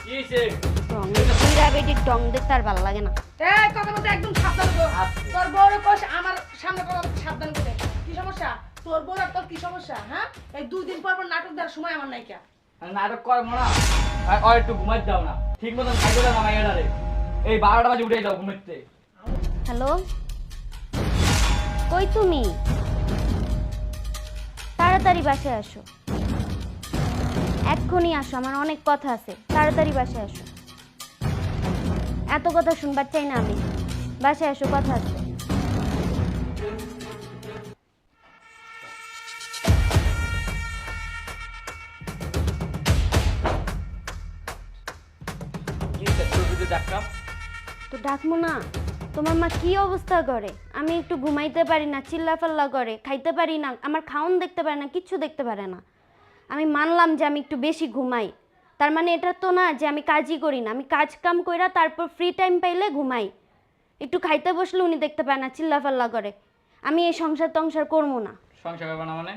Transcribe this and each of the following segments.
কি হইছে? তুইরা বেটি ডং দেখতে আর ভালো লাগে না। এই কথা বলতে একদম সাবধান হো। তোর বউর কোষ আমার সামনে কথা বলতে সাবধান করে। কি সমস্যা? তোর বউর আর তোর কি সমস্যা? হ্যাঁ? এই 2 দিন পর পর নাটক দেওয়ার সময় আমার নাই কে? নাটক করবো না। আর একটু ঘুমাই দাও না। ঠিক মতন খাইতে দাও না মাইয়াটারে। এই 12টা বাজে উঠে যাও ঘুমাইতে। হ্যালো, কই তুমি? তাড়াতাড়ি বাসায় আসো, এক্ষুনি আসো, আমার অনেক কথা আছে। তাড়াতাড়ি বাসায় আসো। এত কথা শুনবার চাই না আমি। বাসায় আসো, কথা আছে। কি হইছে? তোর যদি ডাক্তার তো ডাকবো না? তোমার মা কি অবস্থা করে? আমি একটু ঘুমাইতে পারি না, চিল্লাফাল্লা করে, খাইতে পারি না, আমার খাওন দেখতে পারে না, কিচ্ছু দেখতে পারে না। আমি মানলাম যে আমি একটু বেশি ঘুমাই, তার মানে এটা তো না যে আমি কাজই করি না। আমি কাজ কাম কইরা তারপর ফ্রি টাইম পাইলে ঘুমাই। একটু খাইতে বসলে উনি দেখতে পায় না, চিল্লাফাল্লা করে। আমি এই সংসার টংসার করবো না। সংসার করবে না মানে?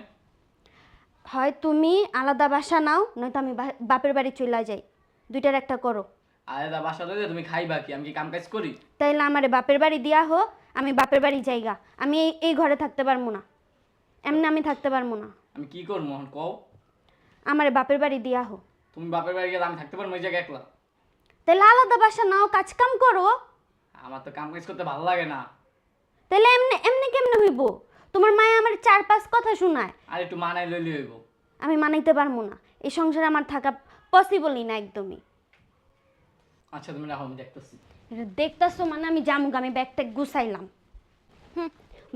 হয় তুমি আলাদা বাসা নাও, নয়তো আমি বাপের বাড়ি চলে যাই। দুইটার একটা করো। আলাদা বাসা দিলে তুমি খাইবা কি? আমি কি কাম কাজ করি? তাইলে আমারে বাপের বাড়ি দিয়া হো, আমি বাপের বাড়ি যাইগা। আমি এই ঘরে থাকতে পারবো না, এমনি আমি থাকতে পারবো না। আমি কি করবো এখন কও? আমারে বাপের বাড়ি দিয়া হো। তুমি বাপের বাড়ি গেলে আমি থাকতে পারবো ওই জায়গায় একলা? তাইলে আলাদা বাসা নাও, কাজ কাম করো। আমার তো কাম কাজ করতে ভালো লাগে না। তাইলে এমনি এমনি কেমনে হইব? তোমার মায়ে আমার 4-5 কথা শোনায়। আর একটু মানাই লইলে হইব। আমি মানাইতে পারবো না। এই সংসারে আমার থাকা পসিবলই না একদমই। আচ্ছা তুমি রাখো, আমি দেখতেছি। এটা দেখতাছো মানে আমি জামুক, আমি ব্যাগটা গুছাইলাম।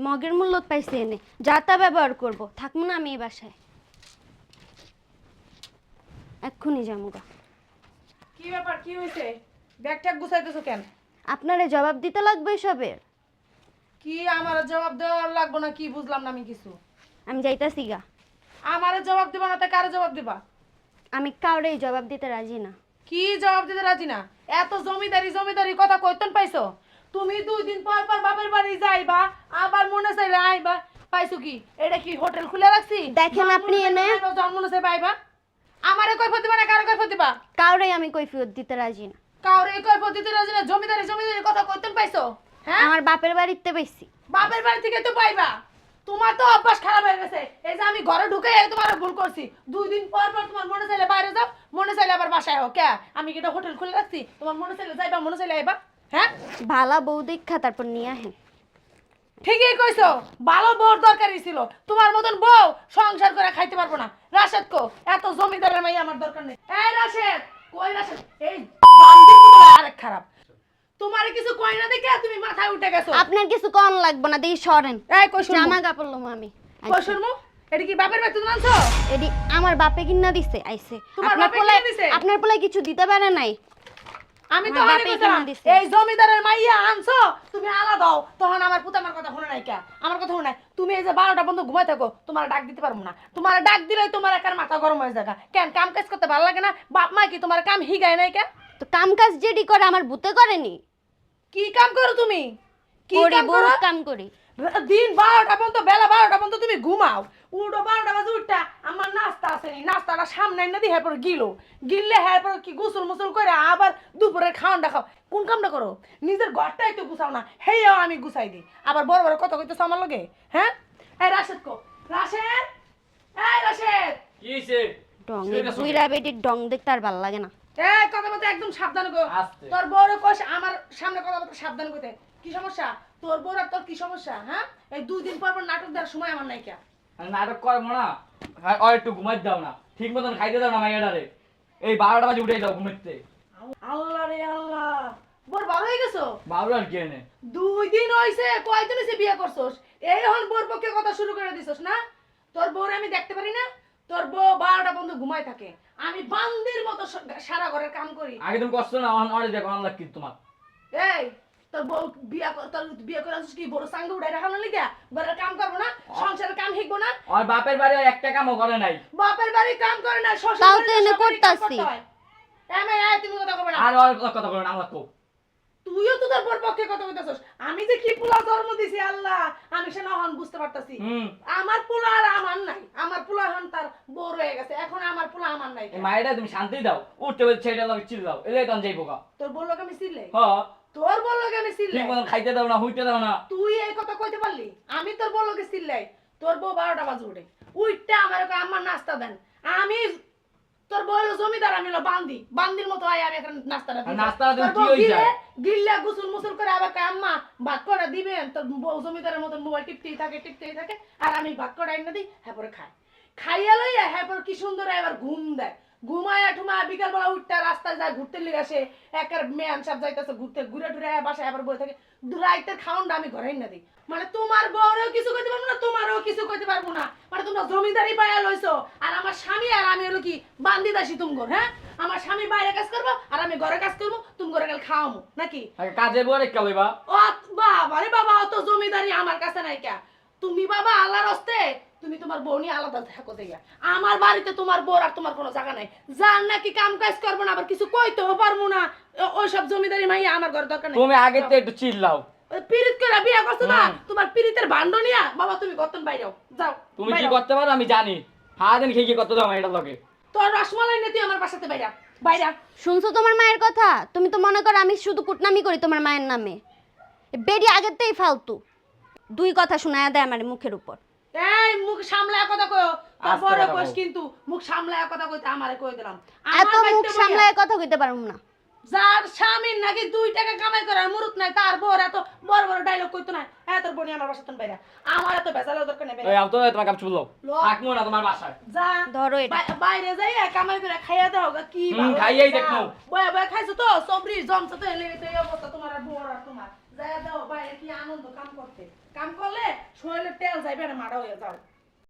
মগের মূল্য পাইছি এনে, যা তা ব্যবহার করবো। থাকবো না আমি এই বাসায়, এক্ষুনি জামুগা। কি ব্যাপার? কি হইছে? ব্যাগটা গুছাইতেছো কেন? আপনারে জবাব দিতে লাগবে এসবের? কি আমার জবাব দেওয়ার লাগবে না? কি বুঝলাম না আমি কিছু। আমি যাইতাছি গা। আমারে জবাব দিবা না তা কারে জবাব দিবা? আমি কাউরেই জবাব দিতে রাজি না। কি জবাব দিতে রাজি না? এত জমিদারি জমিদারি কথা কইতন পাইছো? তুমি 2 দিন পর পর বাপের বাড়ি যাইবা, আবার মনে চাইলে আইবা। পাইছো কি? এটা কি হোটেল খুলে রাখছি? দেখেন আপনি এনে। জন্ম মনে চাই পাইবা। আমারে কৈফত দিবা না কারে কৈফত দিবা? কাউরেই আমি কৈফিয়ত দিতে রাজি না। কাউরে কৈফত দিতে রাজি না? জমিদারি জমিদারি কথা কইতন পাইছো? হ্যাঁ? আমার বাপের বাড়িতে পাইছি। বাপের বাড়ি থেকে তো পাইবা। তোমার তো অভ্যাস খারাপ হয়ে গেছে। এই যে আমি ঘরে ঢুকে তোমার ভুল করছি। 2 দিন পর পর তোমার মনে চাইলে বাইরে যাও, মনে চাইলে আবার বাসায় হোক। কে? আমি কি এটা হোটেল খুলে রাখছি? তোমার মনে চাইলে যাইবা, মনে চাইলে আইবা। হ্যাঁ? ভালা বউ দেখা তারপর নিয়ে আহেন। ঠিকই কইছো। ভালো বউর দরকারই ছিল। তোমার মতন বউ সংসার করে খাইতে পারবো না। রাশেদ কো, এত জমিদারের মাই আমার দরকার নেই। এই রাশেদ, কই রাশেদ? এই বান্দির মতো আরেক খারাপ। তোমারে কিছু কই না দেখে তুমি মাথায় উঠে গেছো। আপনার কিছু কন লাগবে না, দেখি সরেন। এই কই শুনমু? জামা কাপড় লম আমি। কই শুনমু? এটা কি বাপের বাড়ি তুমি আনছো? এডি আমার বাপে কিনা দিছে আইছে। তোমার আপনার বাপে পোলায় কিনা দিছে? আপনার পোলায় কিছু দিতে পারে নাই। আমি তো আমার হানি বাপে কইছিলাম কিনা দিছে। এই জমিদারের মাইয়া আনছো তুমি আলাদা হও। তখন আমার পুত আমার কথা শুনে নাই কে? আমার কথা শুনে নাই। তুমি এই যে 12টা বন্ধ ঘুমাই থাকো, তোমার ডাক দিতে পারবো না। তোমার ডাক দিলেই তোমার একার মাথা গরম হয়ে যায়। কেন কাম কাজ করতে ভালো লাগে না? বাপ মা কি তোমার কাম হিগায় নাই কে? তো কাম কাজ যেডি করে আমার ভূতে করেনি। কি কাম করো তুমি? কি করি কাম করো? বহুত কাম করি। দিন 12টা পর্যন্ত, বেলা 12টা পর্যন্ত তুমি ঘুমাও। উঠো 12টা বাজে উঠটা আমার নাস্তা আছে, নাস্তাটা সামনে না দিয়ে এরপর গিললে এরপর কি গোসল মুসল করে আবার দুপুরে খাওয়ানটা খাও। কোন কামটা করো? নিজের ঘরটাই তো গুছাও না। হেয়াও আমি গুছাই দিই। আবার বড় বড় কথা কইতেছ আমার লগে। হ্যাঁ? এই রাশেদ কো, রাশেদ, এই রাশেদ। কি হইছে? ডং বুইরা বেটি ডং দেখতে আর ভালো লাগে না। এই কথা বলতে একদম সাবধান গো। আস্তে। তোর বড় কোষ আমার সামনে কথা বলতে সাবধান কইতে। কি সমস্যা? তোর বড় আর তোর কি সমস্যা? হ্যাঁ? এই 2 দিন পর পর নাটক দেওয়ার সময় আমার নাই কে? নাটক করবো না। আর একটু ঘুমাই দাও না। ঠিক মতন খাইতে দাও না মাইয়াটারে। এই 12টা বাজে উঠে যাও ঘুমাইতে। আল্লাহ রে আল্লাহ, বড় ভালো হয়ে গেছো। বাবু আর কি এনে? 2 দিন হইছে, কয়দিন হইছে বিয়ে করছস? এই হন বোর পক্ষে কথা শুরু করে দিছস না? তোর বউরে আমি দেখতে পারি না? তোর বউ 12টা বন্ধ ঘুমায় থাকে, আমি বান্দির মতো সারা ঘরের কাম করি। আগে তুমি কষ্ট না, অনেক দেখো আনলাম কি তোমার। এই তোর বউ তোর বিয়ে করে আসছিস কি বড় সাঙ্গ উড়াই রাখানোর লিগা? ঘরের কাম করবো না? সংসারের কাম শিখবো না? আর বাপের বাড়ি আর একটা কামও করে নাই। বাপের বাড়ি কাম করে না, শ্বশুর তাও তো বাড়িতে এনে সবারই কাম করতাছি। করতে হয়। এমএ তুমি কথা কবে না। আর কথা বলো না, আমরা কো। তুইও তো তোর বউর পক্ষে কথা কইতাছস। আমি যে কি পোলা জন্ম দিছি আল্লাহ, আমি সে নহন বুঝতে পারতাছি। আমার পোলা আর আমার নাই। আমার পোলা এখন তার বড় হয়ে গেছে। এখন আমার পোলা আমার নাই। এই মায়েরা তুমি শান্তি দাও, উঠতে বলছে ছেড়ে দাও, চিল দাও, এলে তখন যাইবো গা। তোর বউর লগে আমি চিল্লাই? হ্যাঁ, তোর বউর লগে আমি ঠিক চিল্লাই? মতন খাইতে দাও না, হইতে দাও না। তুই এই কথা কইতে পারলি? আমি তোর বউর লগে চিল্লাই। তোর বউ 12টা বাজে উঠে। উইঠটা আমার কয় আম্মা নাস্তা দেন। আমি তোর বউ হলো জমিদার, আমি হলো বান্দি। বান্দির মতো আই আমি এখন নাস্তাটা দিই। নাস্তাটা দিলে তোর কি বউ হই যায়? গিল্লা গুসুল মুসুল করে আবার কয় আম্মা ভাত করে দিবেন। তোর বউ জমিদারের মতন মোবাইল টিপতেই থাকে আর আমি ভাত করে আইনা দিই, হ্যাঁ পরে খাই। খাইয়া লইয়া হ্যাঁ পরে কি সুন্দর এবার ঘুম দেয়। ঘুমায়া ঠুমায়া বিকালবেলা উঠতে রাস্তায় যায় ঘুরতে লিগে আসে। একের মেয়ান সাহেব যাইতেছে ঘুরতে, ঘুরে টুরে বাসায় আবার বসে থাকে। রাইতের খাওয়ানটা আমি ঘরে না দিই। মানে তোমার বউরেও কিছু কইতে পারবো না, তোমারও কিছু কইতে পারবো না। মানে তোমরা জমিদারি পায়া লইছো আর আমার স্বামী আর আমি হলো কি বান্দি দাসী তুমগর। হ্যাঁ, আমার স্বামী বাইরে কাজ করবো আর আমি ঘরে কাজ করবো, তুমি ঘরে গেলে খাওয়ামো নাকি? কাজে বরে কেলইবা। ও বাবা রে বাবা, অত জমিদারি আমার কাছে নাই কে। তুমি বাবা আল্লাহর হস্তে তুমি তোমার বউ নিয়ে আলাদা থাকো থেকে। আমার বাড়িতে তোমার বউ আর তোমার কোনো জায়গা নাই। যার নাকি কাম কাজ করবো না, আবার কিছু কইতেও পারবো না, ওই সব জমিদারি মাইয়া আমার ঘরে দরকার নাই। তুমি আগে তো একটু চিল্লাও। পিরিত করে বিয়ে করছো না, তোমার পিরিতের ভান্ড নিয়া বাবা তুমি গতন বাইরেও যাও। তুমি কি বাইরেও। করতে পারো আমি জানি। হাদিন খেয়ে কি করতে দাও এটা লগে। তোর রসমালাই নে তুই আমার বাসাতে বাইরা বাইরা। শুনছো তোমার মায়ের কথা? তুমি তো মনে করো আমি শুধু কুটনামি করি তোমার মায়ের নামে। বেডি আগের থেকেই ফালতু। দুই কথা শোনায়া দেয় আমার মুখের উপর। এই মুখ সামলায় কথা কইও। তোর আস্তে বড় কথা কইস কও। কিন্তু মুখ সামলায় কথা কইতে আমারে কই দিলাম। এত আমার মুখ বাড়িতে বইয়া- সামলায় কথা কইতে পারুম না। যার স্বামীর নাকি 2 টাকা কামাই করার মুরুত নাই, তার বউর এত বড় বড় ডায়লগ কইতো না। তোর বনি আমার বাসাতন বাইরা। আমার এত বেজালের দরকার নেই। এই আম তো তোমার কাম চুলো। লো। থাকমু না তোমার বাসায়। যা ধরো এটা। বাইরে যাই কামাই করে খাইয়া দাও গা, কি ভালো খাইয়াই লাগে। দেখমু। বয়া বয়া খাইছো তো সবরি জমছে তো এলে এই অবস্থা তোমার আর বউর আর তোমার। যাইয়া দাও বাইরে কি আনন্দ কাম করতে। কাম করলে শরীরে তেল যাইবে না, মারা হয়ে যাও।